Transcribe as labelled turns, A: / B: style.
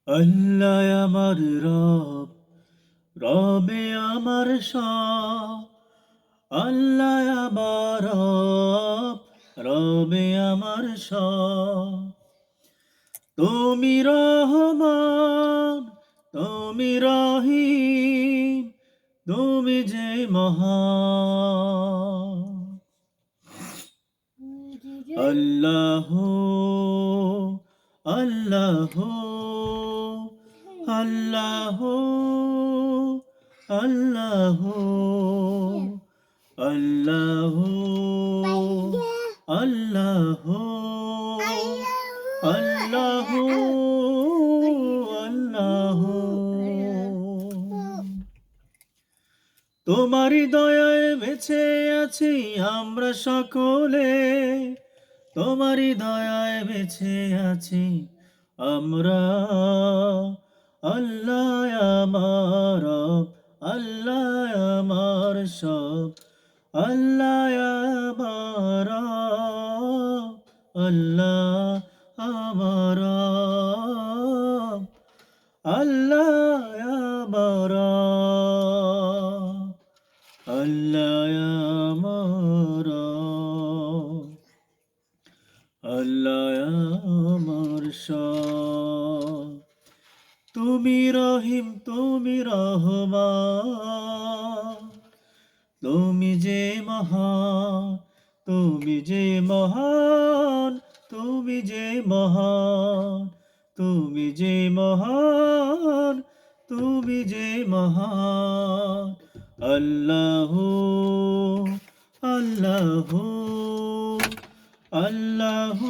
A: আল্লাহ আমার রব, রবে আমার সব। আল্লাহ আমার রব, রবে আমার সব। তুমি রহমান, তুমি রহিম, তুমি যে মহান। আল্লাহ, আল্লাহ, আল্লাহ, আল্লাহ, আল্লাহ, আল্লাহ, আল্লাহ, আল্লাহ। তোমারই দয়ায় বেঁচে আছি আমরা সকলে, তোমারই দয়ায় বেঁচে আছি আমরা। আল্লাহ আমার রব, আল্লাহ আমার সব। আল্লাহ আমার রব, আল্লাহ আমার রব, আল্লাহ আমার রব, আল্লাহ আমার রব, আল্লাহ আমার সব। তুমি রহিম, তুমি রহমান, তুমি যে মহান, তুমি যে মহান, তুমি যে মহান, তুমি যে মহান, তুমি যে মহান। আল্লাহ, আল্লাহ, আল্লাহ,